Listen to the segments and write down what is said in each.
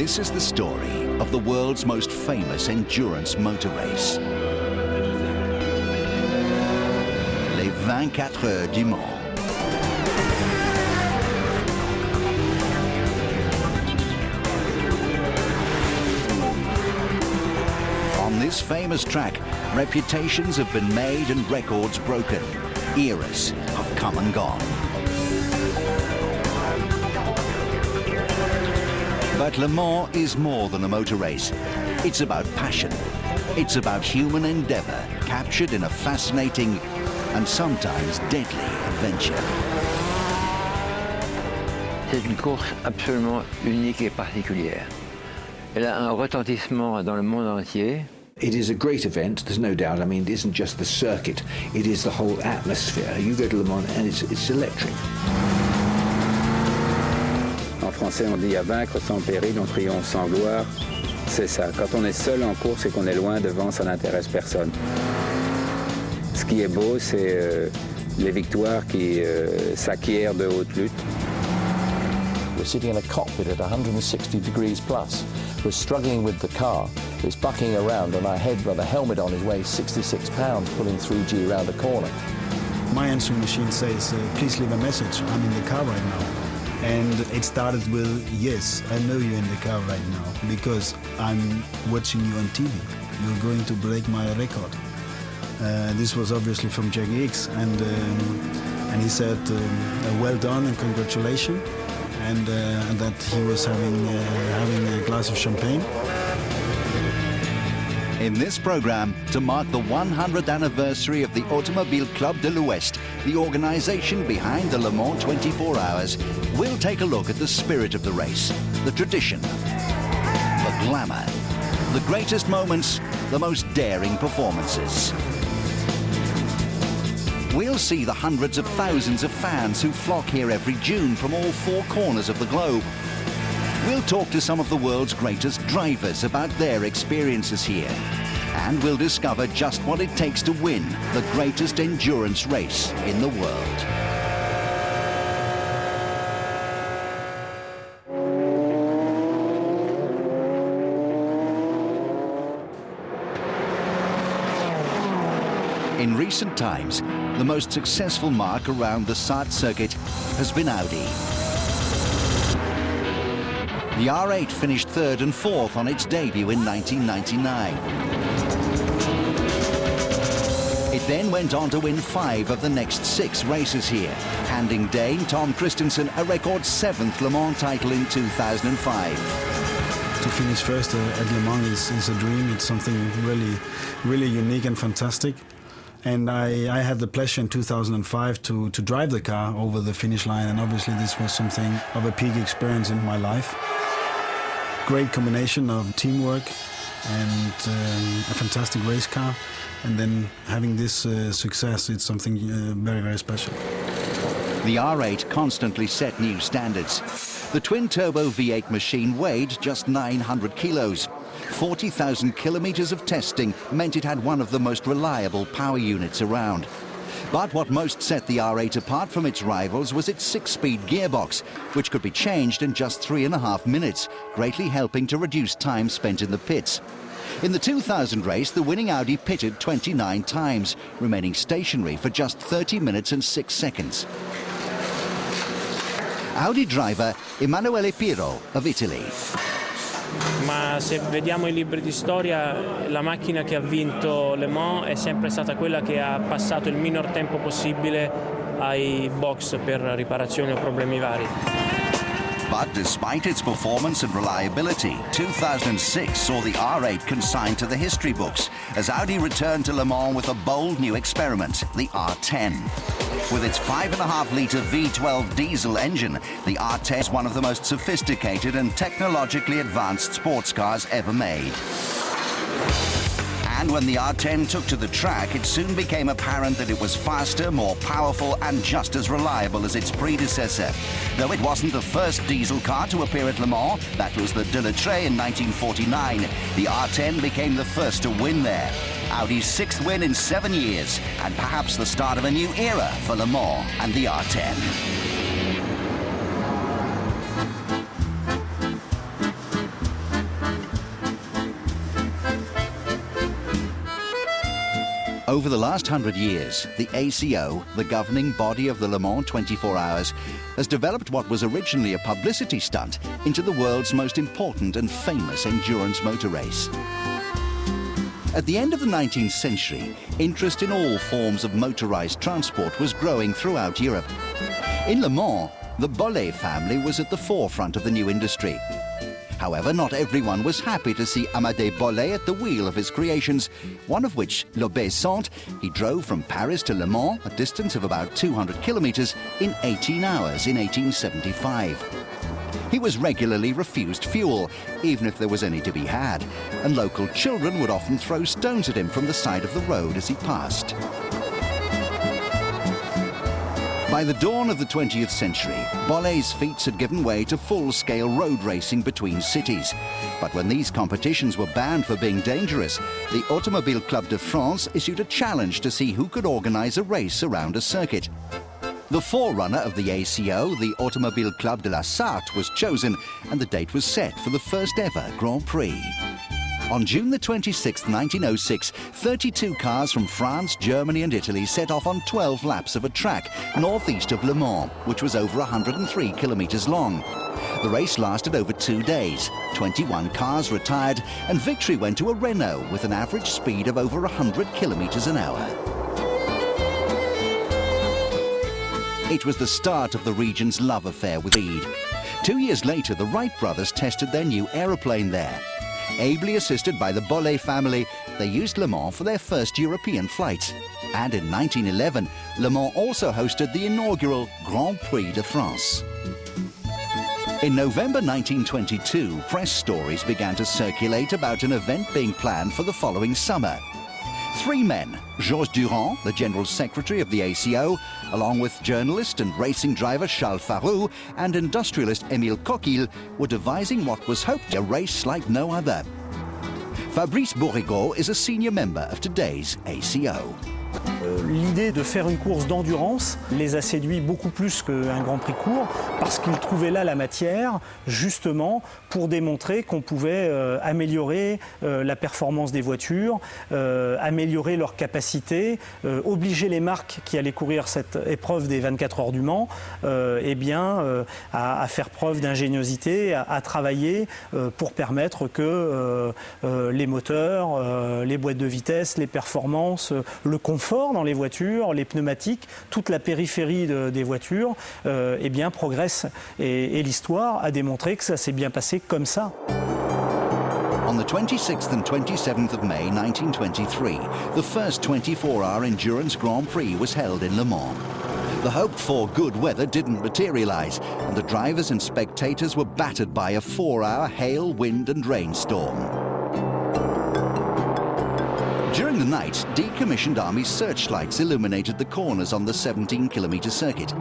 This is the story of the world's most famous endurance motor race. Les 24 Heures du Mans. On this famous track, reputations have been made and records broken. Eras have come and gone. But Le Mans is more than a motor race. It's about passion. It's about human endeavor captured in a fascinating and sometimes deadly adventure. C'est une course absolument unique et particulière. Elle a un retentissement dans le monde entier. It is a great event, there's no doubt. I mean, it isn't just the circuit, it is the whole atmosphere. You go to Le Mans and it's electric. En français, on dit à vaincre sans péril, on triomphe sans gloire. C'est ça. Quand on est seul en course et qu'on est loin devant, ça n'intéresse personne. Ce qui est beau, c'est les victoires qui s'acquièrent de haute lutte. We're sitting in a cockpit at 160 degrees plus. We're struggling with the car. It's bucking around and our head with a helmet on is weighing 66 pounds pulling 3G around a corner. My answering machine says, please leave a message. I'm in the car right now. And it started with, yes, I know you're in the car right now because I'm watching you on TV. You're going to break my record. This was obviously from Jack Hicks, and he said, well done and congratulations, and that he was having a glass of champagne. In this program, to mark the 100th anniversary of the Automobile Club de l'Ouest, the organization behind the Le Mans 24 Hours, we'll take a look at the spirit of the race, the tradition, the glamour, the greatest moments, the most daring performances. We'll see the hundreds of thousands of fans who flock here every June from all four corners of the globe. We'll talk to some of the world's greatest drivers about their experiences here. And we'll discover just what it takes to win the greatest endurance race in the world. In recent times, the most successful marque around the Sarthe circuit has been Audi. The R8 finished third and fourth on its debut in 1999. It then went on to win 5 of the next 6 races here, handing Dane Tom Christensen a record 7th Le Mans title in 2005. To finish first at Le Mans is a dream. It's something really unique and fantastic. And I had the pleasure in 2005 to drive the car over the finish line, and obviously this was something of a peak experience in my life. Great combination of teamwork and a fantastic race car, and then having this success, it's something very special. The R8 constantly set new standards. The twin-turbo V8 machine weighed just 900 kilos. 40,000 kilometers of testing meant it had one of the most reliable power units around. But what most set the R8 apart from its rivals was its 6-speed gearbox, which could be changed in just 3.5 minutes, greatly helping to reduce time spent in the pits. In the 2000 race, the winning Audi pitted 29 times, remaining stationary for just 30 minutes and 6 seconds. Audi driver Emanuele Pirro of Italy. Ma se vediamo i libri di storia, la macchina che ha vinto Le Mans è sempre stata quella che ha passato il minor tempo possibile ai box per riparazioni o problemi vari. But despite its performance and reliability, 2006 saw the R8 consigned to the history books as Audi returned to Le Mans with a bold new experiment, the R10. With its 5.5-litre V12 diesel engine, the R10 is one of the most sophisticated and technologically advanced sports cars ever made. And when the R10 took to the track, it soon became apparent that it was faster, more powerful, and just as reliable as its predecessor. Though it wasn't the first diesel car to appear at Le Mans, that was the De La Tray in 1949, the R10 became the first to win there. Audi's 6th win in 7 years, and perhaps the start of a new era for Le Mans and the R10. Over the last 100 years, the ACO, the governing body of the Le Mans 24 Hours, has developed what was originally a publicity stunt into the world's most important and famous endurance motor race. At the end of the 19th century, interest in all forms of motorized transport was growing throughout Europe. In Le Mans, the Bollée family was at the forefront of the new industry. However, not everyone was happy to see Amadé Bollée at the wheel of his creations, one of which, l'Obéissante, he drove from Paris to Le Mans, a distance of about 200 kilometers, in 18 hours in 1875. He was regularly refused fuel, even if there was any to be had, and local children would often throw stones at him from the side of the road as he passed. By the dawn of the 20th century, Bollée's feats had given way to full-scale road racing between cities. But when these competitions were banned for being dangerous, the Automobile Club de France issued a challenge to see who could organize a race around a circuit. The forerunner of the ACO, the Automobile Club de la Sarthe, was chosen, and the date was set for the first ever Grand Prix. On June the 26th, 1906, 32 cars from France, Germany and Italy set off on 12 laps of a track northeast of Le Mans, which was over 103 kilometers long. The race lasted over 2 days. 21 cars retired, and victory went to a Renault with an average speed of over 100 kilometers an hour. It was the start of the region's love affair with speed. 2 years later, the Wright brothers tested their new aeroplane there. Ably assisted by the Bollée family, they used Le Mans for their first European flights. And in 1911, Le Mans also hosted the inaugural Grand Prix de France. In November 1922, press stories began to circulate about an event being planned for the following summer. 3 men, Georges Durand, the General Secretary of the ACO, along with journalist and racing driver Charles Faroux and industrialist Émile Coquille, were devising what was hoped a race like no other. Fabrice Bourrigaud is a senior member of today's ACO. L'idée de faire une course d'endurance les a séduits beaucoup plus qu'un Grand Prix court, parce qu'ils trouvaient là la matière, justement, pour démontrer qu'on pouvait améliorer la performance des voitures, améliorer leur capacité, obliger les marques qui allaient courir cette épreuve des 24 heures du Mans à faire preuve d'ingéniosité, à travailler pour permettre que les moteurs, les boîtes de vitesse, les performances, le confort dans les voitures, les pneumatiques, toute la périphérie des voitures, progresse. Et l'histoire a démontré que ça s'est bien passé comme ça. On the 26th and 27th of May 1923, the first 24-hour endurance Grand Prix was held in Le Mans. The hoped-for good weather didn't materialize, and the drivers and spectators were battered by a 4-hour hail, wind and rainstorm. During the night, decommissioned Army searchlights illuminated the corners on the 17-kilometer circuit.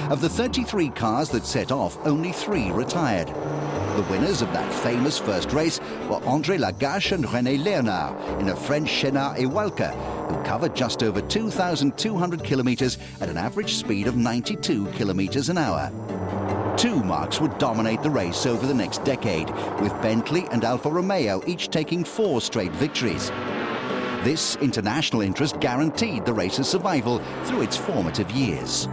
Of the 33 cars that set off, only 3 retired. The winners of that famous first race were André Lagache and René Léonard in a French Chénard et Walker, who covered just over 2,200 kilometers at an average speed of 92 kilometers an hour. 2 marques would dominate the race over the next decade, with Bentley and Alfa Romeo each taking 4 straight victories. This international interest guaranteed the race's survival through its formative years.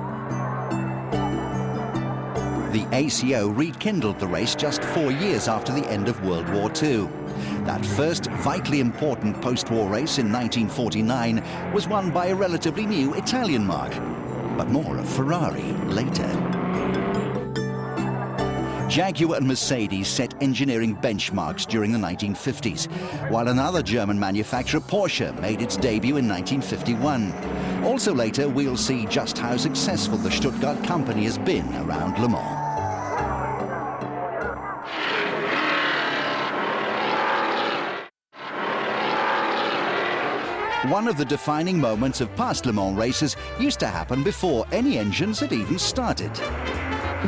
The ACO rekindled the race just 4 years after the end of World War II. That first vitally important post-war race in 1949 was won by a relatively new Italian marque, but more of Ferrari later. Jaguar and Mercedes set engineering benchmarks during the 1950s, while another German manufacturer, Porsche, made its debut in 1951. Also later, we'll see just how successful the Stuttgart company has been around Le Mans. One of the defining moments of past Le Mans races used to happen before any engines had even started.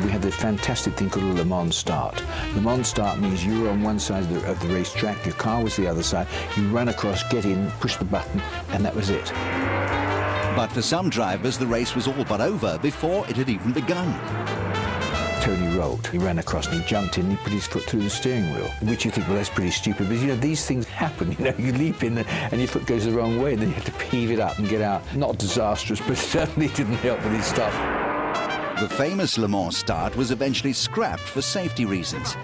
We have this fantastic thing called a Le Mans start. Le Mans start means you were on one side of the racetrack, your car was the other side, you run across, get in, push the button, and that was it. But for some drivers, the race was all but over before it had even begun. Tony Rolt. He ran across and he jumped in and he put his foot through the steering wheel, which you think, well, that's pretty stupid. But, you know, these things happen. You know, you leap in and your foot goes the wrong way and then you have to heave it up and get out. Not disastrous, but certainly didn't help with his stuff. The famous Le Mans start was eventually scrapped for safety reasons.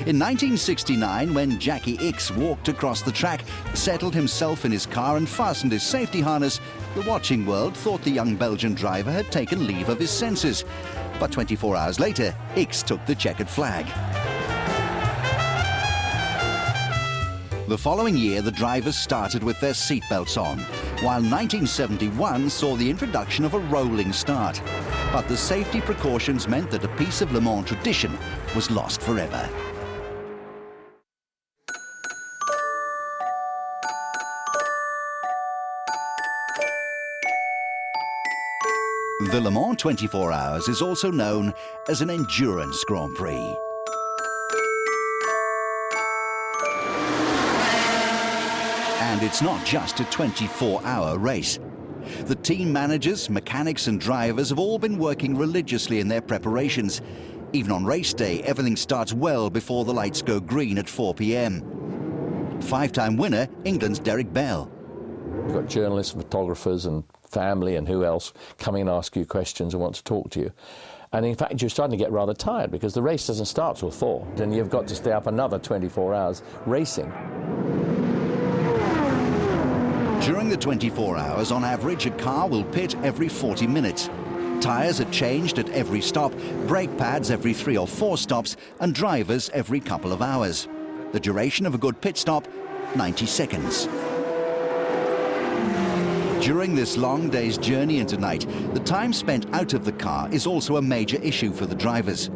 In 1969, when Jackie Ickx walked across the track, settled himself in his car and fastened his safety harness, the watching world thought the young Belgian driver had taken leave of his senses. But 24 hours later, Ickx took the checkered flag. The following year, the drivers started with their seatbelts on, while 1971 saw the introduction of a rolling start. But the safety precautions meant that a piece of Le Mans tradition was lost forever. The Le Mans 24 Hours is also known as an endurance Grand Prix. And it's not just a 24-hour race. The team managers, mechanics and drivers have all been working religiously in their preparations. Even on race day, everything starts well before the lights go green at 4 p.m. Five-time winner, England's Derek Bell. You've got journalists, photographers and family and who else coming and ask you questions and want to talk to you. And in fact, you're starting to get rather tired because the race doesn't start till 4. Then you've got to stay up another 24 hours racing. During the 24 hours, on average, a car will pit every 40 minutes. Tyres are changed at every stop, brake pads every 3 or 4 stops, and drivers every couple of hours. The duration of a good pit stop, 90 seconds. During this long day's journey into night, the time spent out of the car is also a major issue for the drivers.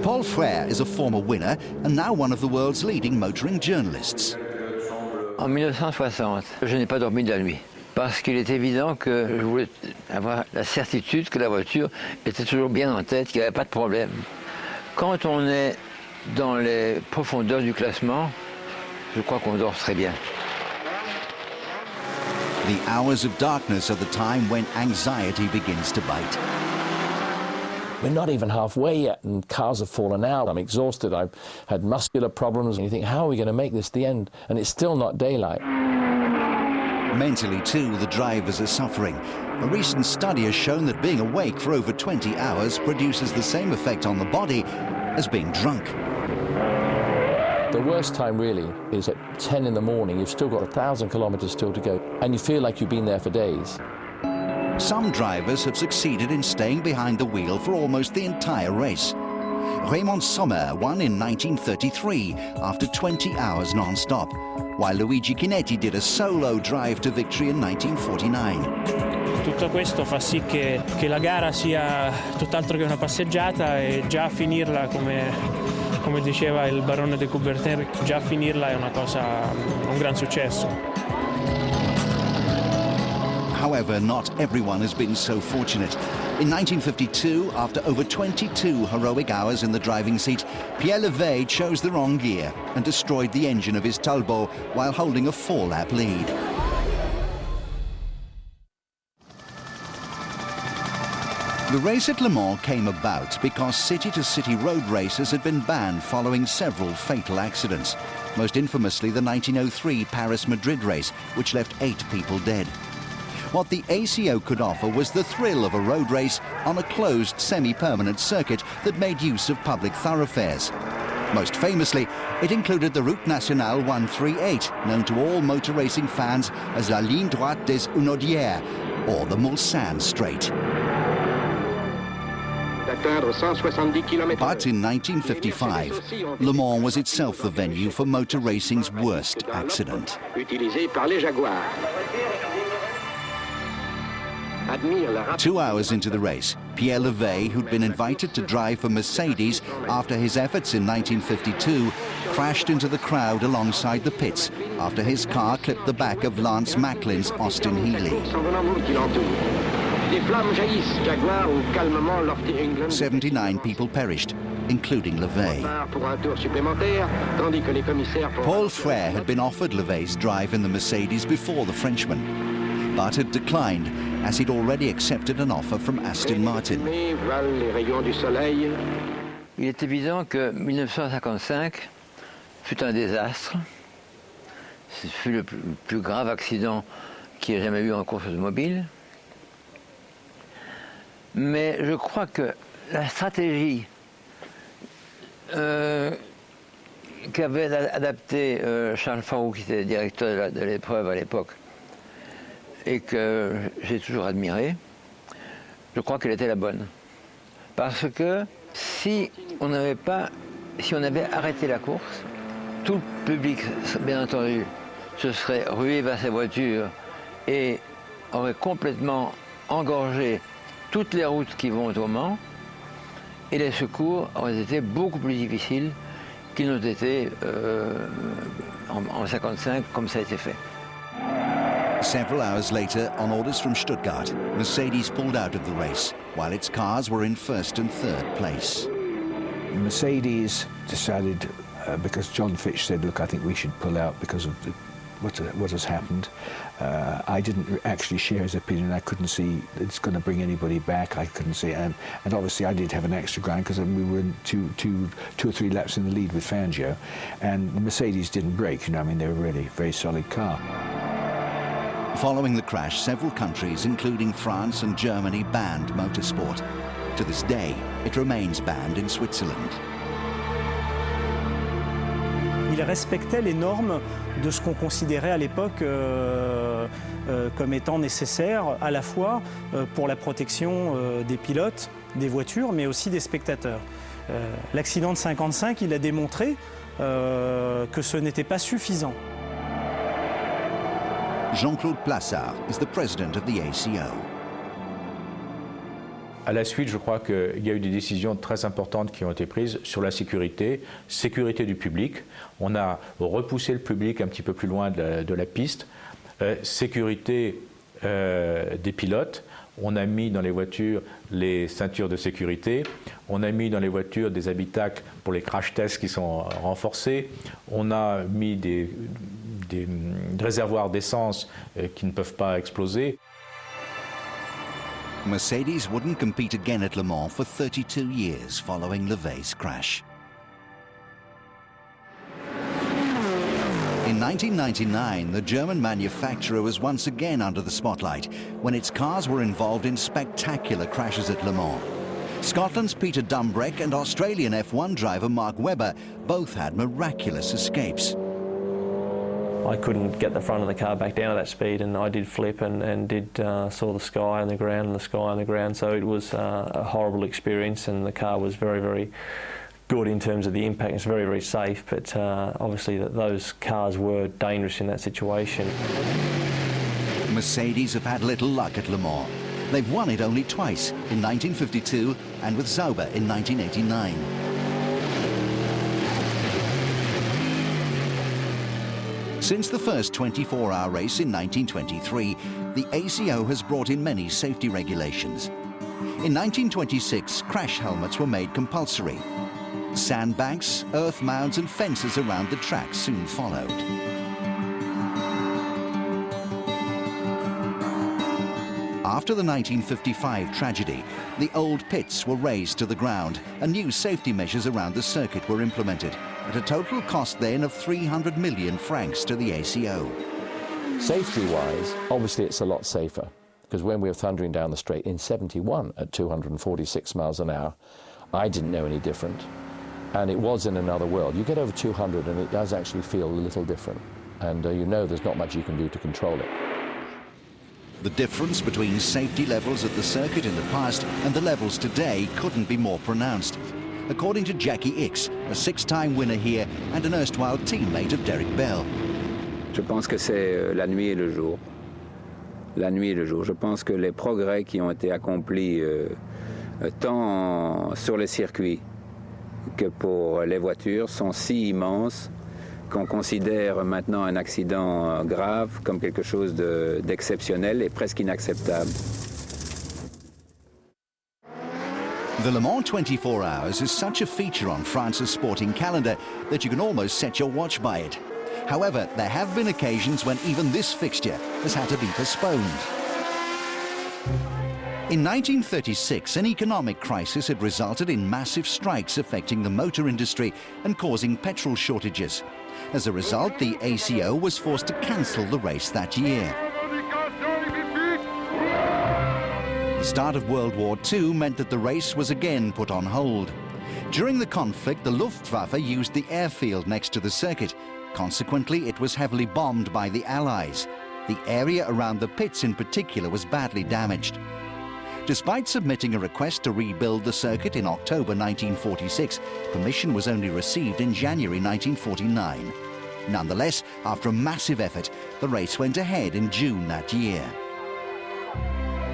Paul Frère is a former winner and now one of the world's leading motoring journalists. En 1960, je n'ai pas dormi de la nuit parce qu'il est évident que je voulais avoir la certitude que la voiture était toujours bien en tête, qu'il n'y avait pas de problème. Quand on est dans les profondeurs du classement, je crois qu'on dort très bien. The hours of darkness are the time when anxiety begins to bite. We're not even halfway yet and cars have fallen out. I'm exhausted, I've had muscular problems and you think, how are we going to make this the end? And it's still not daylight. Mentally too, the drivers are suffering. A recent study has shown that being awake for over 20 hours produces the same effect on the body as being drunk. The worst time really is at 10 in the morning. You've still got 1,000 kilometers still to go and you feel like you've been there for days. Some drivers have succeeded in staying behind the wheel for almost the entire race. Raymond Sommer won in 1933 after 20 hours non-stop, while Luigi Chinetti did a solo drive to victory in 1949. Tutto questo fa sì che la gara sia tutt'altro che una passeggiata e già finirla, come diceva il barone de Coubertin, già finirla è una cosa, un gran successo. However, not everyone has been so fortunate. In 1952, after over 22 heroic hours in the driving seat, Pierre Levey chose the wrong gear and destroyed the engine of his Talbot while holding a 4-lap lead. The race at Le Mans came about because city-to-city road races had been banned following several fatal accidents, most infamously the 1903 Paris-Madrid race, which left 8 people dead. What the ACO could offer was the thrill of a road race on a closed semi-permanent circuit that made use of public thoroughfares. Most famously, it included the Route Nationale 138, known to all motor racing fans as la ligne droite des Hunaudières, or the Mulsanne Straight. But in 1955, Le Mans was itself the venue for motor racing's worst accident. 2 hours into the race, Pierre Levey, who'd been invited to drive for Mercedes after his efforts in 1952, crashed into the crowd alongside the pits after his car clipped the back of Lance Macklin's Austin Healey. 79 people perished, including Levey. Paul Frère had been offered Levey's drive in the Mercedes before the Frenchman, but had declined as he'd already accepted an offer from Aston Martin. Il est évident que 1955 fut un désastre. Ce fut le plus grave accident qu'il y ait jamais eu en course automobile. Mais je crois que la stratégie qu'avait adaptée Charles Faroux, qui était directeur de l'épreuve à l'époque, et que j'ai toujours admiré, je crois qu'elle était la bonne. Parce que si on avait arrêté la course, tout le public, bien entendu, se serait rué vers ses voitures et aurait complètement engorgé toutes les routes qui vont au Mans, et les secours auraient été beaucoup plus difficiles qu'ils n'ont été en 1955, comme ça a été fait. Several hours later, on orders from Stuttgart, Mercedes pulled out of the race, while its cars were in first and third place. Mercedes decided, because John Fitch said, look, I think we should pull out because of what has happened. I didn't actually share his opinion. I couldn't see it's going to bring anybody back. I couldn't see, and obviously I did have an extra ground because we were in two or three laps in the lead with Fangio, and the Mercedes didn't break. You know, I mean, they were really a very solid car. Following the crash, several countries, including France and Germany, banned motorsport. To this day, it remains banned in Switzerland. Il respectait les normes de ce qu'on considérait à l'époque comme étant nécessaire à la fois pour la protection des pilotes, des voitures, mais aussi des spectateurs. L'accident de 1955, il a démontré que ce n'était pas suffisant. Jean-Claude Plassard is the president of the ACO. À la suite, je crois qu'il y a eu des décisions très importantes qui ont été prises sur la sécurité du public. On a repoussé le public un petit peu plus loin de la piste. Sécurité des pilotes. On a mis dans les voitures les ceintures de sécurité. On a mis dans les voitures des habitacles pour les crash tests qui sont renforcés. On a mis des réservoirs d'essence qui ne peuvent pas exploser. Mercedes wouldn't compete again at Le Mans for 32 years following LeVay's crash. In 1999, the German manufacturer was once again under the spotlight when its cars were involved in spectacular crashes at Le Mans. Scotland's Peter Dumbreck and Australian F1 driver Mark Webber both had miraculous escapes. I couldn't get the front of the car back down at that speed, and I did flip and saw the sky on the ground and the sky on the ground, so it was a horrible experience, and the car was very, very good in terms of the impact. It's very, very safe, but obviously those cars were dangerous in that situation. Mercedes have had little luck at Le Mans. They've won it only twice, in 1952 and with Sauber in 1989. Since the first 24-hour race in 1923, the ACO has brought in many safety regulations. In 1926, crash helmets were made compulsory. Sandbanks, earth mounds and fences around the track soon followed. After the 1955 tragedy, the old pits were razed to the ground and new safety measures around the circuit were implemented, at a total cost then of 300 million francs to the ACO. Safety-wise, obviously it's a lot safer, because when we were thundering down the straight in 71 at 246 miles an hour, I didn't know any different, and it was in another world. You get over 200 and it does actually feel a little different, and you know there's not much you can do to control it. The difference between safety levels at the circuit in the past and the levels today couldn't be more pronounced. According to Jackie Ickx, a six-time winner here and an erstwhile teammate of Derek Bell. Je pense que c'est la nuit et le jour. La nuit et le jour. Je pense que les progrès qui ont été accomplis tant sur les circuits que pour les voitures sont si immenses qu'on considère maintenant un accident grave comme quelque chose d'exceptionnel et presque inacceptable. The Le Mans 24 Hours is such a feature on France's sporting calendar that you can almost set your watch by it. However, there have been occasions when even this fixture has had to be postponed. In 1936, an economic crisis had resulted in massive strikes affecting the motor industry and causing petrol shortages. As a result, the ACO was forced to cancel the race that year. The start of World War II meant that the race was again put on hold. During the conflict, the Luftwaffe used the airfield next to the circuit. Consequently, it was heavily bombed by the Allies. The area around the pits in particular was badly damaged. Despite submitting a request to rebuild the circuit in October 1946, permission was only received in January 1949. Nonetheless, after a massive effort, the race went ahead in June that year.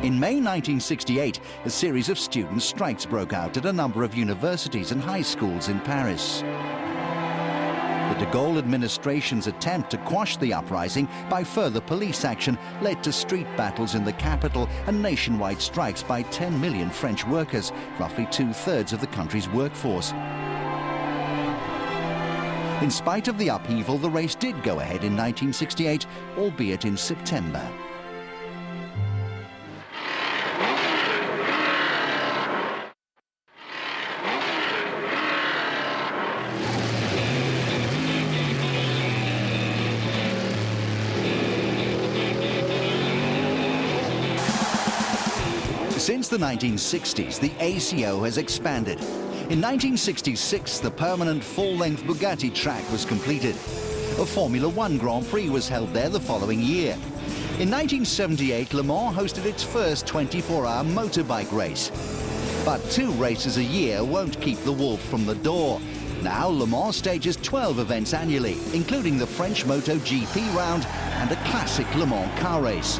In May 1968, a series of student strikes broke out at a number of universities and high schools in Paris. The de Gaulle administration's attempt to quash the uprising by further police action led to street battles in the capital and nationwide strikes by 10 million French workers, roughly 2/3 of the country's workforce. In spite of the upheaval, the race did go ahead in 1968, albeit in September. Since the 1960s, the ACO has expanded. In 1966, the permanent full-length Bugatti track was completed. A Formula One Grand Prix was held there the following year. In 1978, Le Mans hosted its first 24-hour motorbike race. But 2 races a year won't keep the wolf from the door. Now, Le Mans stages 12 events annually, including the French MotoGP round and a classic Le Mans car race.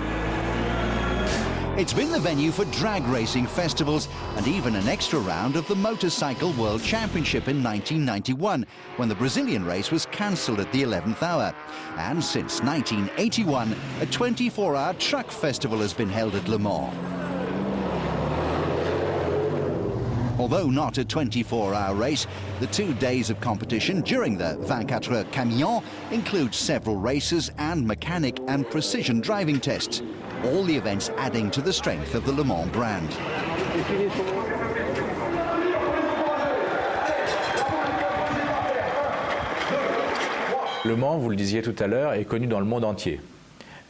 It's been the venue for drag racing festivals and even an extra round of the Motorcycle World Championship in 1991, when the Brazilian race was cancelled at the 11th hour. And since 1981, a 24-hour truck festival has been held at Le Mans. Although not a 24-hour race, the 2 days of competition during the 24 Heures Camion include several races and mechanic and precision driving tests. All the events adding to the strength of the Le Mans brand. Le Mans, vous le disiez tout à l'heure, est connu dans le monde entier.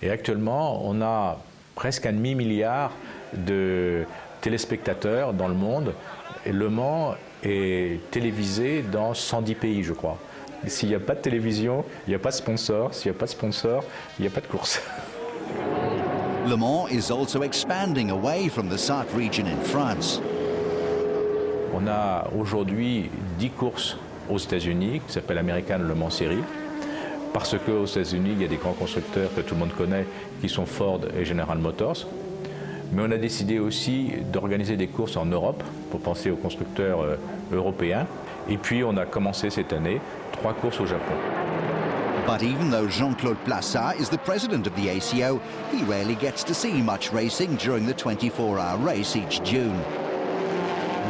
Et actuellement, on a presque 1,5 milliard de téléspectateurs dans le monde. Et Le Mans est télévisé dans 110 pays, je crois. Et s'il n'y a pas de télévision, il n'y a pas de sponsor. S'il n'y a pas de sponsor, il n'y a pas de course. Le Mans is also expanding away from the Sarthe region in France. On a aujourd'hui 10 courses aux États-Unis qui s'appellent American Le Mans Series. Parce qu'aux États-Unis, il y a des grands constructeurs que tout le monde connaît qui sont Ford et General Motors. Mais on a décidé aussi d'organiser des courses en Europe pour penser aux constructeurs européens. Et puis on a commencé cette année 3 courses au Japon. But even though Jean-Claude Plassat is the president of the ACO, he rarely gets to see much racing during the 24-hour race each June.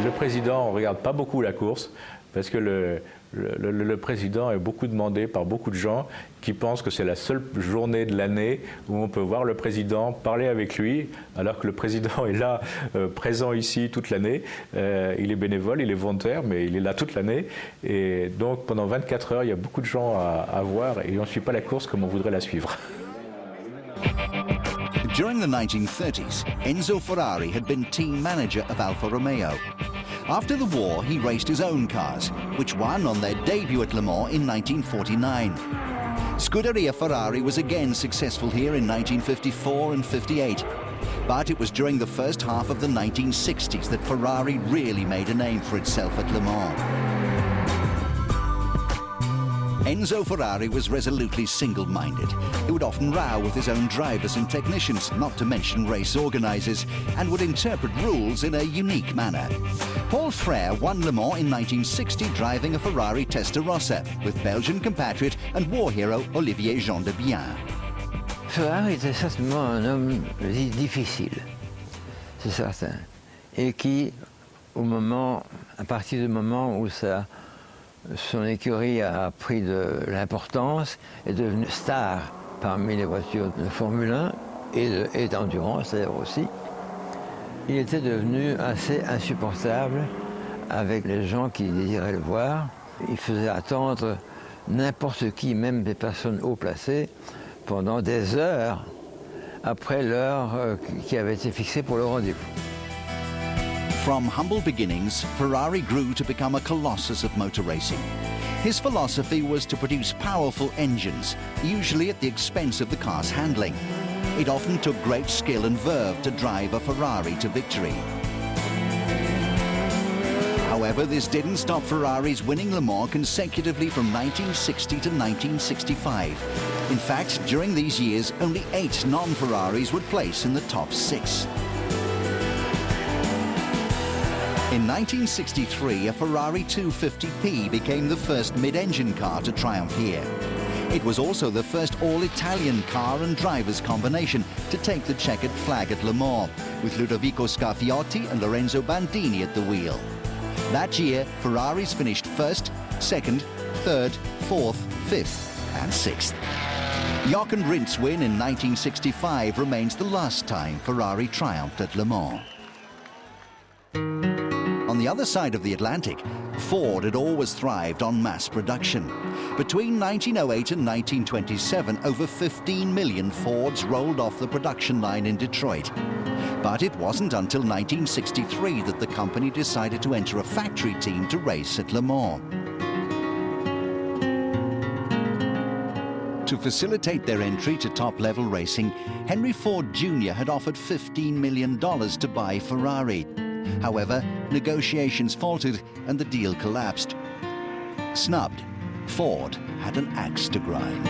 Le président ne regarde pas beaucoup la course parce que le président est beaucoup demandé par beaucoup de gens qui pensent que c'est la seule journée de l'année où on peut voir le président, parler avec lui, alors que le président est là, présent ici toute l'année. Il est bénévole, il est volontaire, mais il est là toute l'année. Et donc pendant 24 heures, il y a beaucoup de gens à voir et on ne suit pas la course comme on voudrait la suivre. During the 1930s, Enzo Ferrari had been team manager of Alfa Romeo. After the war, he raced his own cars, which won on their debut at Le Mans in 1949. Scuderia Ferrari was again successful here in 1954 and 58. But it was during the first half of the 1960s that Ferrari really made a name for itself at Le Mans. Enzo Ferrari was resolutely single-minded. He would often row with his own drivers and technicians, not to mention race organisers, and would interpret rules in a unique manner. Paul Frère won Le Mans in 1960 driving a Ferrari Testarossa with Belgian compatriot and war hero Olivier Gendebien. Ferrari était certainement un homme difficile, c'est certain, et qui, à partir du moment où son écurie a pris de l'importance, est devenu star parmi les voitures de Formule 1 et d'endurance d'ailleurs aussi. Il était devenu assez insupportable avec les gens qui désiraient le voir. Il faisait attendre n'importe qui, même des personnes haut placées, pendant des heures après l'heure qui avait été fixée pour le rendez-vous. From humble beginnings, Ferrari grew to become a colossus of motor racing. His philosophy was to produce powerful engines, usually at the expense of the car's handling. It often took great skill and verve to drive a Ferrari to victory. However, this didn't stop Ferraris winning Le Mans consecutively from 1960 to 1965. In fact, during these years, only 8 non-Ferraris would place in the top 6. In 1963, a Ferrari 250p became the first mid-engine car to triumph here. It was also the first all-Italian car and drivers combination to take the checkered flag at Le Mans, with Ludovico Scarfiotti and Lorenzo Bandini at the wheel. That year, Ferraris finished 1st, 2nd, 3rd, 4th, 5th and 6th. Jochen Rindt's win in 1965 remains the last time Ferrari triumphed at Le Mans. On the other side of the Atlantic, Ford had always thrived on mass production. Between 1908 and 1927, over 15 million Fords rolled off the production line in Detroit. But it wasn't until 1963 that the company decided to enter a factory team to race at Le Mans. To facilitate their entry to top-level racing, Henry Ford Jr. had offered $15 million to buy Ferrari. However, negotiations faltered and the deal collapsed. Snubbed, Ford had an axe to grind.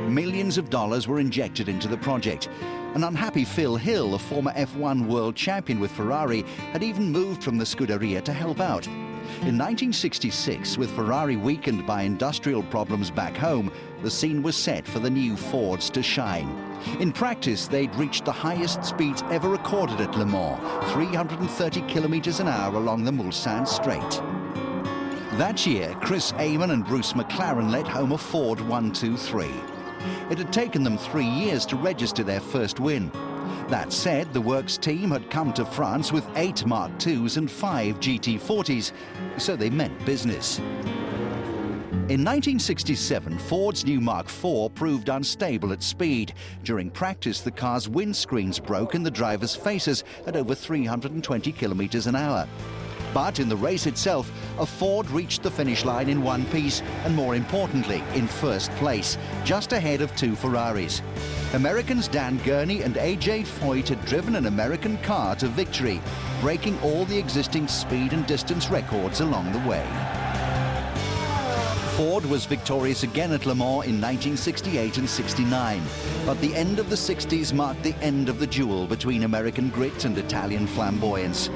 Millions of dollars were injected into the project. An unhappy Phil Hill, a former F1 world champion with Ferrari, had even moved from the Scuderia to help out. In 1966, with Ferrari weakened by industrial problems back home, the scene was set for the new Fords to shine. In practice, they'd reached the highest speeds ever recorded at Le Mans, 330 kilometers an hour along the Mulsanne Straight. That year, Chris Amon and Bruce McLaren led home a Ford 123. It had taken them 3 years to register their first win. That said, the works team had come to France with 8 Mark IIs and 5 GT40s, so they meant business. In 1967, Ford's new Mark IV proved unstable at speed. During practice, the car's windscreens broke in the drivers' faces at over 320 kilometers an hour. But in the race itself, a Ford reached the finish line in one piece, and more importantly, in first place, just ahead of 2 Ferraris. Americans Dan Gurney and A.J. Foyt had driven an American car to victory, breaking all the existing speed and distance records along the way. Ford was victorious again at Le Mans in 1968 and 69, but the end of the 60s marked the end of the duel between American grit and Italian flamboyance.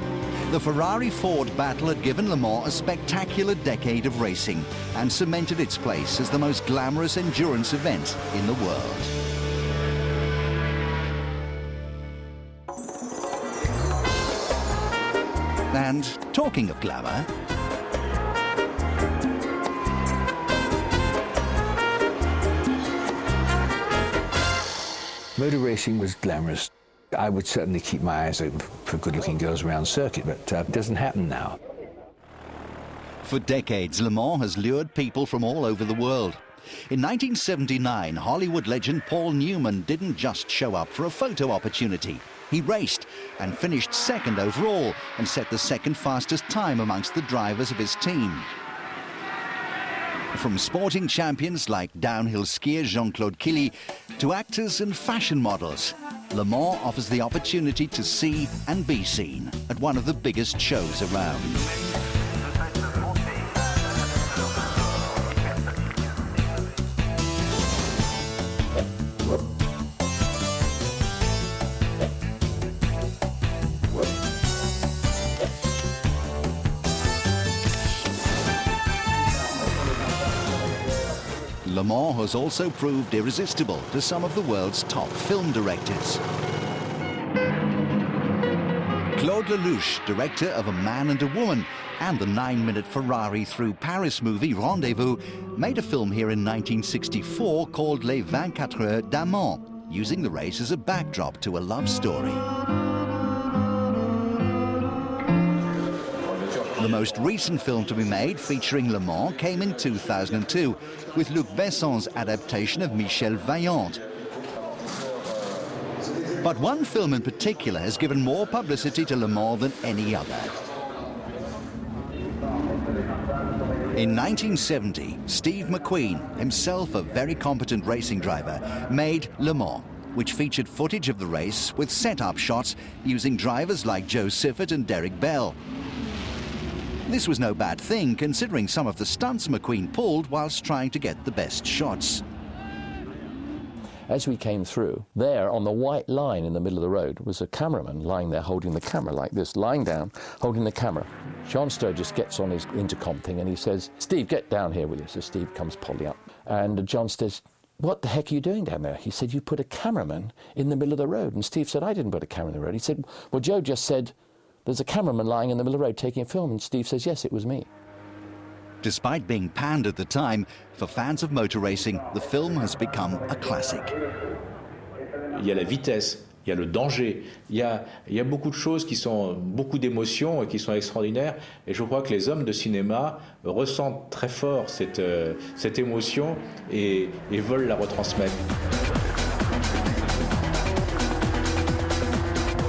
The Ferrari-Ford battle had given Le Mans a spectacular decade of racing and cemented its place as the most glamorous endurance event in the world. And talking of glamour, motor racing was glamorous. I would certainly keep my eyes open for good-looking girls around circuit, but it doesn't happen now. For decades, Le Mans has lured people from all over the world. In 1979, Hollywood legend Paul Newman didn't just show up for a photo opportunity. He raced and finished 2nd overall and set the 2nd fastest time amongst the drivers of his team. From sporting champions like downhill skier Jean-Claude Killy to actors and fashion models, Le Mans offers the opportunity to see and be seen at one of the biggest shows around. Le Mans has also proved irresistible to some of the world's top film directors. Claude Lelouch, director of A Man and a Woman and the 9-minute Ferrari through Paris movie Rendezvous, made a film here in 1964 called Les 24 Heures d'Amant. using the race as a backdrop to a love story. The most recent film to be made featuring Le Mans came in 2002 with Luc Besson's adaptation of Michel Vaillant. But one film in particular has given more publicity to Le Mans than any other. In 1970, Steve McQueen, himself a very competent racing driver, made Le Mans, which featured footage of the race with set-up shots using drivers like Joe Siffert and Derek Bell. This was no bad thing, considering some of the stunts McQueen pulled whilst trying to get the best shots. As we came through, there on the white line in the middle of the road was a cameraman lying there holding the camera like this, lying down, holding the camera. John Sturgis gets on his intercom thing and he says, "Steve, get down here with you." So Steve comes polling up. And John says, "What the heck are you doing down there?" He said, "You put a cameraman in the middle of the road." And Steve said, "I didn't put a camera in the road." He said, "Well, Joe just said, there's a cameraman lying in the middle of the road taking a film." And Steve says, "Yes, it was me." Despite being panned at the time, for fans of motor racing, the film has become a classic. Il y a la vitesse, il y a le danger, il y a beaucoup de choses qui sont, beaucoup d'émotions et qui sont extraordinaires. Et je crois que les hommes de cinéma ressentent très fort cette émotion et veulent la retransmettre.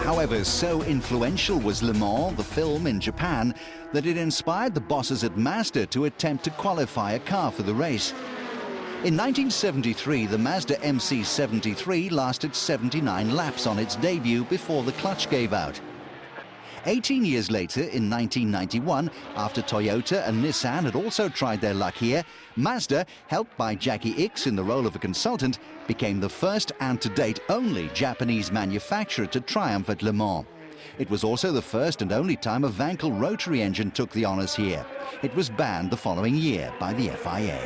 However, so influential was Le Mans, the film, in Japan, that it inspired the bosses at Mazda to attempt to qualify a car for the race. In 1973, the Mazda MC73 lasted 79 laps on its debut before the clutch gave out. 18 years later, in 1991, after Toyota and Nissan had also tried their luck here, Mazda, helped by Jackie Ickx in the role of a consultant, became the first and to date only Japanese manufacturer to triumph at Le Mans. It was also the first and only time a Wankel rotary engine took the honours here. It was banned the following year by the FIA.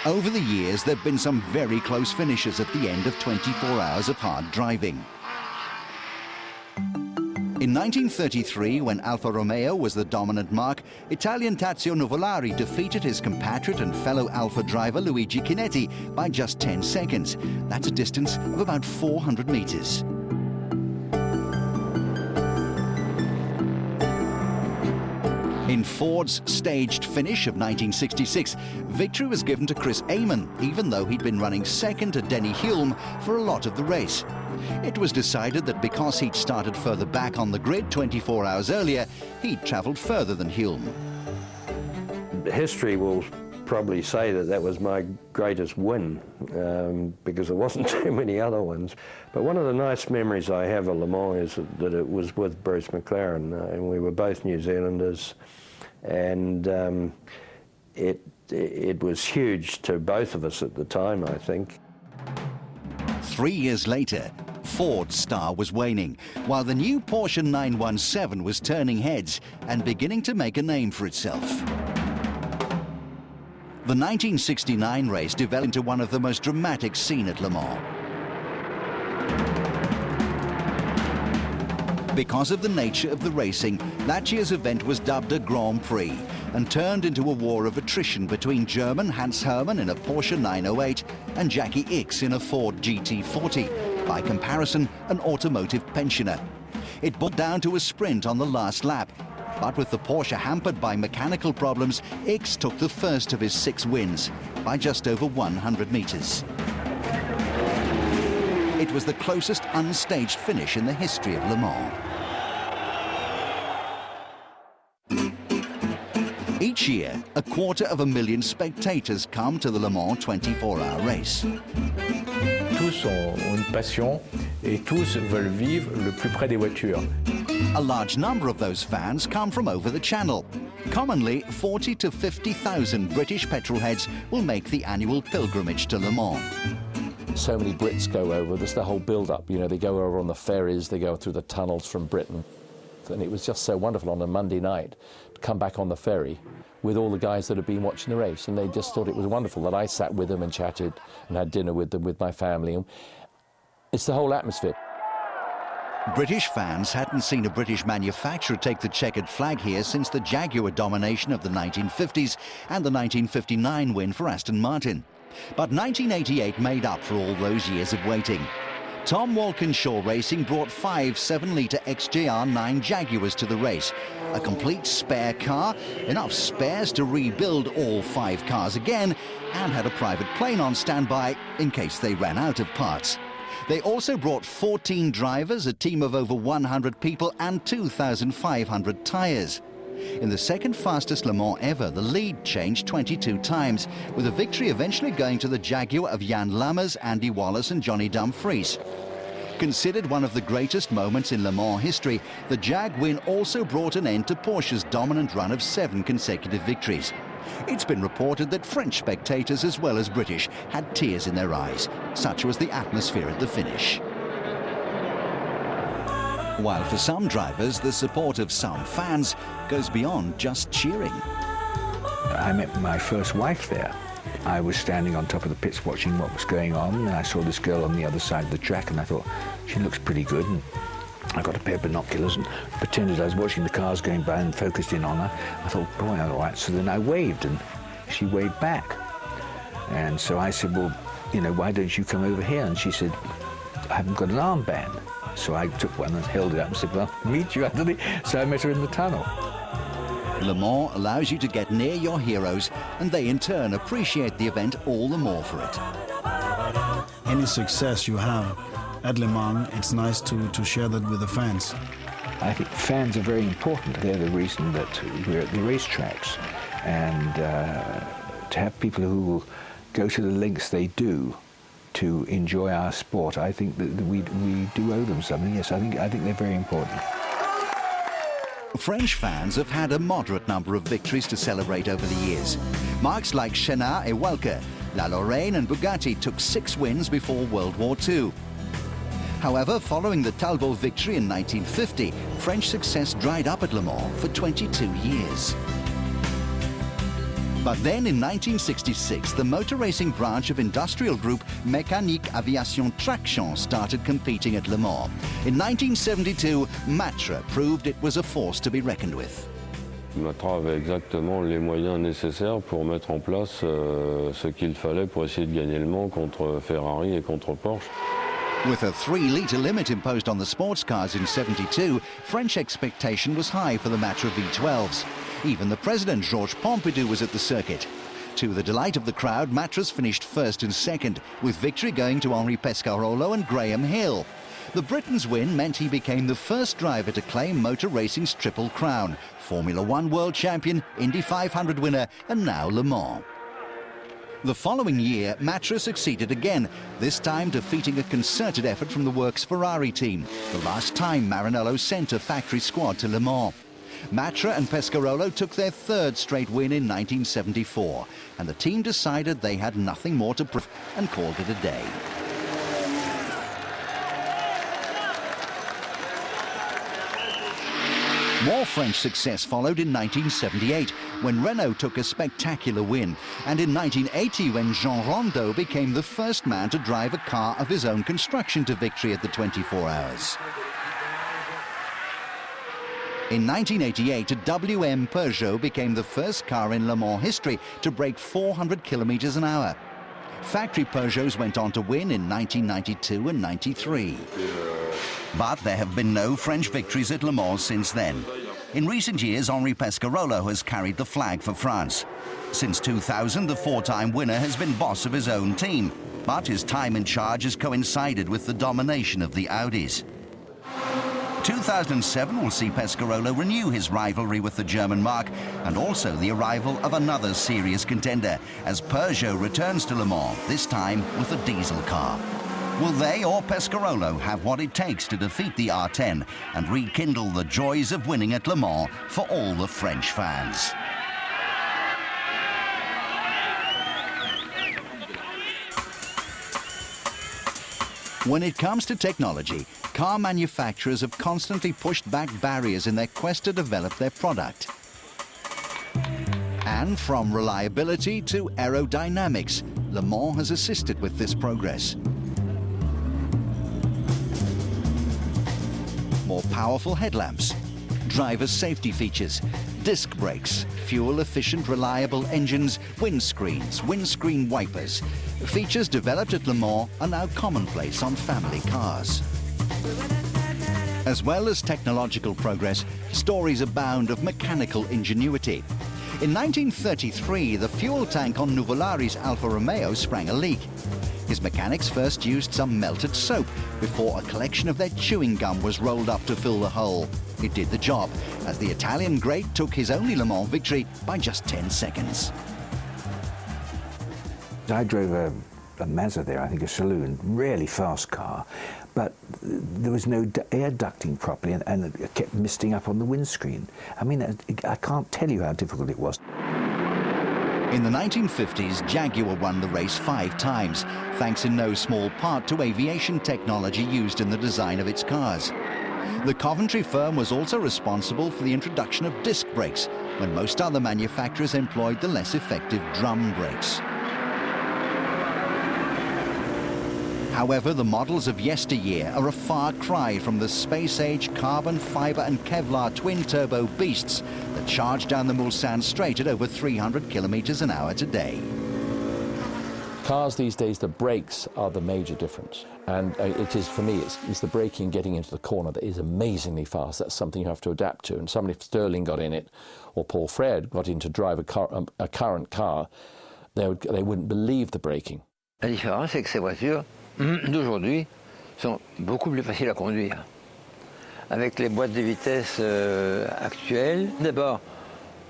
Over the years, there have been some very close finishes at the end of 24 hours of hard driving. In 1933, when Alfa Romeo was the dominant marque, Italian Tazio Nuvolari defeated his compatriot and fellow Alfa driver Luigi Chinetti by just 10 seconds. That's a distance of about 400 meters. In Ford's staged finish of 1966, victory was given to Chris Amon, even though he'd been running second to Denny Hulme for a lot of the race. It was decided that because he'd started further back on the grid 24 hours earlier, he'd travelled further than Hulme. History will probably say that that was my greatest win, because there wasn't too many other ones. But one of the nice memories I have of Le Mans is that it was with Bruce McLaren, and we were both New Zealanders, and it was huge to both of us at the time, I think. 3 years later, Ford's star was waning, while the new Porsche 917 was turning heads and beginning to make a name for itself. The 1969 race developed into one of the most dramatic scenes at Le Mans. Because of the nature of the racing, that year's event was dubbed a Grand Prix and turned into a war of attrition between German Hans Hermann in a Porsche 908 and Jackie Ickx in a Ford GT40, by comparison an automotive pensioner. It boiled down to a sprint on the last lap, but with the Porsche hampered by mechanical problems, Ickx took the first of his 6 wins by just over 100 meters. It was the closest unstaged finish in the history of Le Mans. Each year, 250,000 spectators come to the Le Mans 24-hour race. Tous ont une passion et tous veulent vivre le plus près des voitures. A large number of those fans come from over the channel. Commonly, 40 to 50,000 British petrolheads will make the annual pilgrimage to Le Mans. So many Brits go over. There's the whole build-up. You know, they go over on the ferries, they go through the tunnels from Britain. And it was just so wonderful on a Monday night to come back on the ferry with all the guys that had been watching the race. And they just thought it was wonderful that I sat with them and chatted and had dinner with them, with my family. It's the whole atmosphere. British fans hadn't seen a British manufacturer take the checkered flag here since the Jaguar domination of the 1950s and the 1959 win for Aston Martin. But 1988 made up for all those years of waiting. Tom Walkinshaw Racing brought 5 7-litre XJR9 Jaguars to the race. A complete spare car, enough spares to rebuild all 5 cars again, and had a private plane on standby in case they ran out of parts. They also brought 14 drivers, a team of over 100 people, and 2,500 tyres. In the second fastest Le Mans ever, the lead changed 22 times, with a victory eventually going to the Jaguar of Jan Lammers, Andy Wallace and Johnny Dumfries. Considered one of the greatest moments in Le Mans history, the Jag win also brought an end to Porsche's dominant run of 7 consecutive victories. It's been reported that French spectators as well as British had tears in their eyes. Such was the atmosphere at the finish. While for some drivers, the support of some fans goes beyond just cheering. I met my first wife there. I was standing on top of the pits watching what was going on, and I saw this girl on the other side of the track, and I thought, she looks pretty good. And I got a pair of binoculars and pretended I was watching the cars going by and focused in on her. I thought, boy, all right. So then I waved, and she waved back. And so I said, well, you know, why don't you come over here? And she said, I haven't got an armband. So I took one and held it up and said, well, meet you underneath. So I met her in the tunnel. Le Mans allows you to get near your heroes, and they in turn appreciate the event all the more for it. Any success you have at Le Mans, it's nice to share that with the fans. I think fans are very important. They're the reason that we're at the racetracks. And to have people who will go to the lengths they do to enjoy our sport, I think that we do owe them something. Yes, I think they're very important. French fans have had a moderate number of victories to celebrate over the years. Marques like Chenard and Welker, La Lorraine and Bugatti took 6 wins before World War II. However, following the Talbot victory in 1950, French success dried up at Le Mans for 22 years. But then in 1966, the motor racing branch of industrial group Mécanique Aviation Traction started competing at Le Mans. In 1972, Matra proved it was a force to be reckoned with. Matra avait exactement les moyens nécessaires pour mettre en place ce qu'il fallait pour essayer de gagner Le Mans contre Ferrari et contre Porsche. With a 3-litre limit imposed on the sports cars in 72, French expectation was high for the Matra V12s. Even the president, Georges Pompidou, was at the circuit. To the delight of the crowd, Matras finished first and second, with victory going to Henri Pescarolo and Graham Hill. The Britain's win meant he became the first driver to claim motor racing's triple crown: Formula One world champion, Indy 500 winner, and now Le Mans. The following year, Matra succeeded again, this time defeating a concerted effort from the Works Ferrari team, the last time Maranello sent a factory squad to Le Mans. Matra and Pescarolo took their 3rd straight win in 1974, and the team decided they had nothing more to prove and called it a day. More French success followed in 1978, when Renault took a spectacular win, and in 1980 when Jean Rondeau became the first man to drive a car of his own construction to victory at the 24 Hours. In 1988, WM Peugeot became the first car in Le Mans history to break 400 kilometers an hour. Factory Peugeots went on to win in 1992 and 93. But there have been no French victories at Le Mans since then. In recent years, Henri Pescarolo has carried the flag for France. Since 2000, the 4-time winner has been boss of his own team, but his time in charge has coincided with the domination of the Audis. 2007 will see Pescarolo renew his rivalry with the German marque, and also the arrival of another serious contender as Peugeot returns to Le Mans, this time with a diesel car. Will they or Pescarolo have what it takes to defeat the R10 and rekindle the joys of winning at Le Mans for all the French fans? When it comes to technology, car manufacturers have constantly pushed back barriers in their quest to develop their product. And from reliability to aerodynamics, Le Mans has assisted with this progress. more powerful headlamps, driver safety features, disc brakes, fuel-efficient, reliable engines, windscreens, windscreen wipers. Features developed at Le Mans are now commonplace on family cars. As well as technological progress, stories abound of mechanical ingenuity. In 1933, the fuel tank on Nuvolari's Alfa Romeo sprang a leak. His mechanics first used some melted soap before a collection of their chewing gum was rolled up to fill the hole. It did the job, as the Italian great took his only Le Mans victory by just 10 seconds. I drove a Mazda there, I think a saloon, really fast car, but there was no air ducting properly and it kept misting up on the windscreen. I mean, I can't tell you how difficult it was. In the 1950s, Jaguar won the race 5 times, thanks in no small part to aviation technology used in the design of its cars. The Coventry firm was also responsible for the introduction of disc brakes, when most other manufacturers employed the less effective drum brakes. However, the models of yesteryear are a far cry from the space-age carbon fiber and Kevlar twin-turbo beasts that charge down the Mulsanne Straight at over 300 kilometers an hour today. Cars these days, the brakes are the major difference. And it is, for me, it's the braking getting into the corner that is amazingly fast. That's something you have to adapt to. And somebody, if Sterling got in it, or Paul Fred got in to drive a current car, they wouldn't believe the braking. La différence, c'est que ces voitures d'aujourd'hui sont beaucoup plus faciles à conduire. Avec les boîtes de vitesse actuelles, d'abord,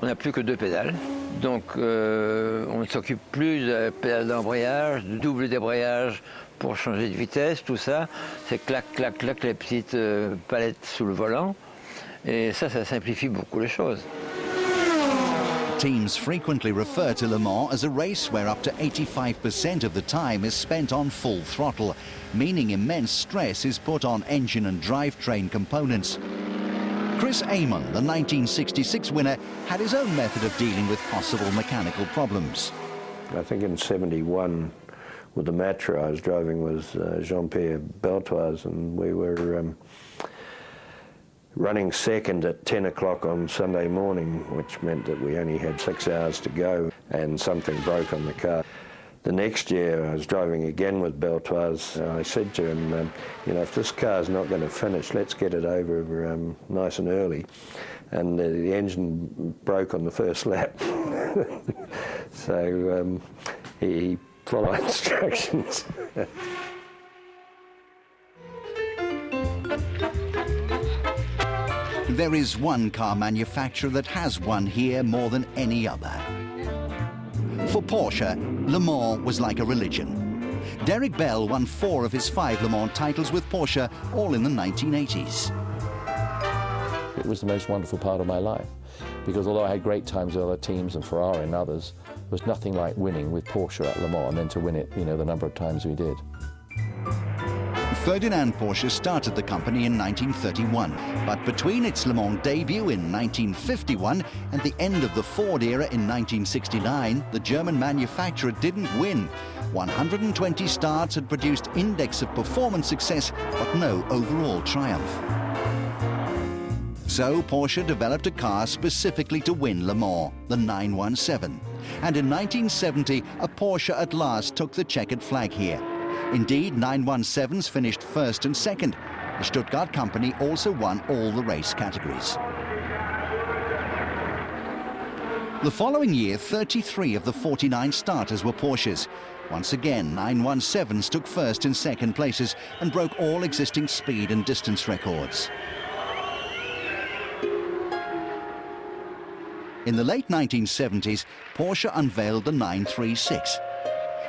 on n'a plus que 2 pédales, donc on ne s'occupe plus de la pédale d'embrayage, de double débrayage pour changer de vitesse, tout ça, c'est clac, clac, clac, les petites palettes sous le volant, et ça simplifie beaucoup les choses. Teams frequently refer to Le Mans as a race where up to 85% of the time is spent on full throttle, meaning immense stress is put on engine and drivetrain components. Chris Amon, the 1966 winner, had his own method of dealing with possible mechanical problems. I think in '71, with the Matra I was driving with Jean-Pierre Beltoise, and we were running second at 10 o'clock on Sunday morning, which meant that we only had 6 hours to go, and something broke on the car. The next year I was driving again with Beltoise. I said to him, you know, if this car's not going to finish, let's get it over nice and early. And the engine broke on the first lap. So he followed instructions. There is one car manufacturer that has won here more than any other. For Porsche, Le Mans was like a religion. Derek Bell won 4 of his 5 Le Mans titles with Porsche, all in the 1980s. It was the most wonderful part of my life, because although I had great times with other teams and Ferrari and others, there was nothing like winning with Porsche at Le Mans, and then to win it, you know, the number of times we did. Ferdinand Porsche started the company in 1931, but between its Le Mans debut in 1951 and the end of the Ford era in 1969, the German manufacturer didn't win. 120 starts had produced index of performance success, but no overall triumph. So Porsche developed a car specifically to win Le Mans, the 917. And in 1970, a Porsche at last took the checkered flag here. Indeed, 917s finished first and second. The Stuttgart company also won all the race categories. The following year, 33 of the 49 starters were Porsches. Once again, 917s took first and second places and broke all existing speed and distance records. In the late 1970s, Porsche unveiled the 936.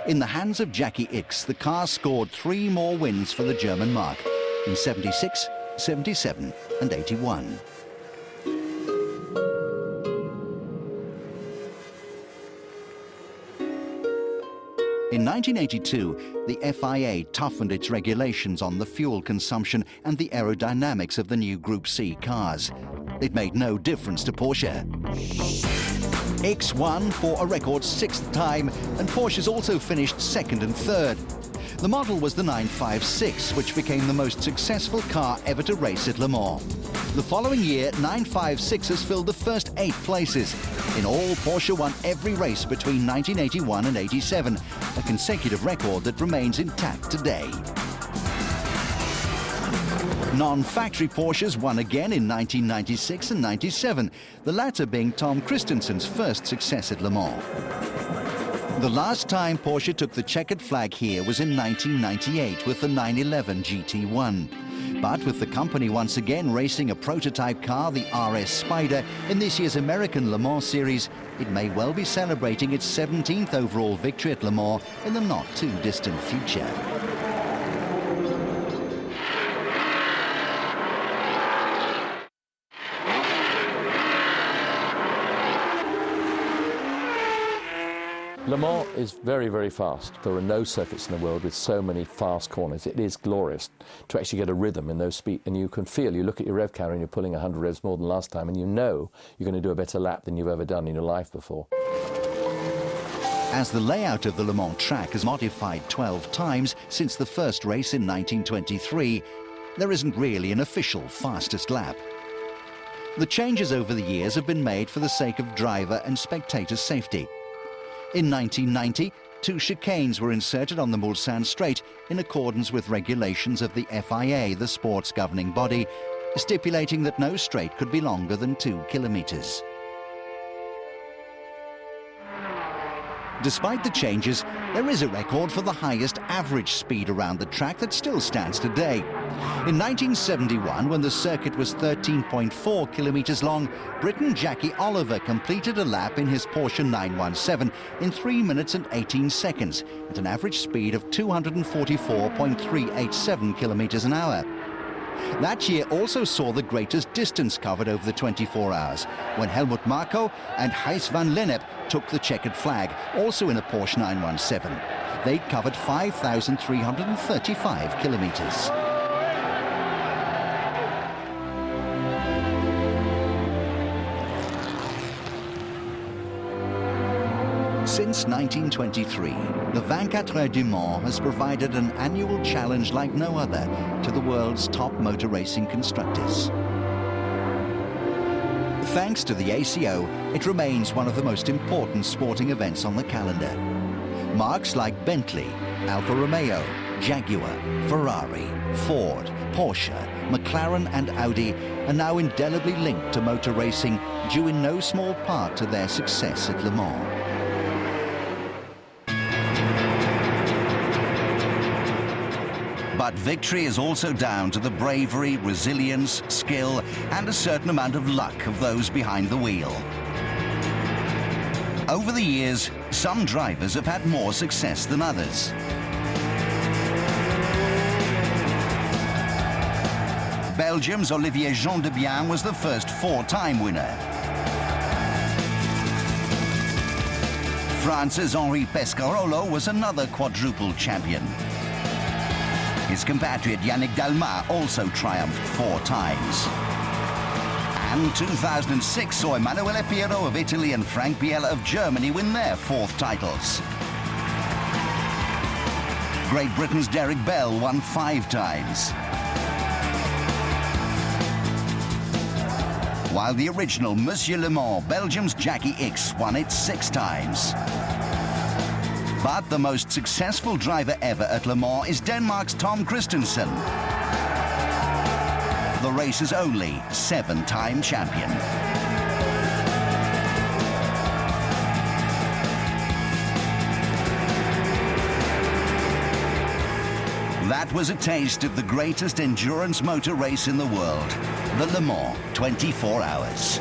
In the hands of Jackie Ickx, the car scored 3 more wins for the German marque in 76, 77 and 81. In 1982, the FIA toughened its regulations on the fuel consumption and the aerodynamics of the new Group C cars. It made no difference to Porsche. Ickx won for a record 6th time, and Porsches also finished 2nd and 3rd. The model was the 956, which became the most successful car ever to race at Le Mans. The following year, 956s filled the first 8 places. In all, Porsche won every race between 1981 and 87, a consecutive record that remains intact today. Non-factory Porsches won again in 1996 and 97, the latter being Tom Christensen's first success at Le Mans. The last time Porsche took the checkered flag here was in 1998 with the 911 GT1. But with the company once again racing a prototype car, the RS Spider, in this year's American Le Mans series, it may well be celebrating its 17th overall victory at Le Mans in the not-too-distant future. Le Mans is very, very fast. There are no circuits in the world with so many fast corners. It is glorious to actually get a rhythm in those speed, and you can feel, you look at your rev counter and you're pulling 100 revs more than last time, and you know you're going to do a better lap than you've ever done in your life before. As the layout of the Le Mans track has modified 12 times since the first race in 1923, there isn't really an official fastest lap. The changes over the years have been made for the sake of driver and spectator safety. In 1990, 2 chicanes were inserted on the Mulsanne straight in accordance with regulations of the FIA, the sport's governing body, stipulating that no straight could be longer than 2 kilometers. Despite the changes, there is a record for the highest average speed around the track that still stands today. In 1971, when the circuit was 13.4 kilometers long, Briton Jackie Oliver completed a lap in his Porsche 917 in 3 minutes and 18 seconds at an average speed of 244.387 kilometers an hour. That year also saw the greatest distance covered over the 24 hours, when Helmut Marko and Gijs van Lennep took the checkered flag, also in a Porsche 917. They'd covered 5,335 kilometers. Since 1923, the 24 Heures du Mans has provided an annual challenge like no other to the world's top motor racing constructors. Thanks to the ACO, it remains one of the most important sporting events on the calendar. Marques like Bentley, Alfa Romeo, Jaguar, Ferrari, Ford, Porsche, McLaren and Audi are now indelibly linked to motor racing, due in no small part to their success at Le Mans. But victory is also down to the bravery, resilience, skill, and a certain amount of luck of those behind the wheel. Over the years, some drivers have had more success than others. Belgium's Olivier Gendebien was the first 4-time winner. France's Henri Pescarolo was another quadruple champion. His compatriot Yannick Dalmat also triumphed 4 times. And 2006 saw Emanuele Piero of Italy and Frank Biella of Germany win their 4th titles. Great Britain's Derek Bell won 5 times. While the original Monsieur Le Mans, Belgium's Jackie Ickx, won it 6 times. But the most successful driver ever at Le Mans is Denmark's Tom Christensen, the race's only 7-time champion. That was a taste of the greatest endurance motor race in the world, the Le Mans 24 Hours.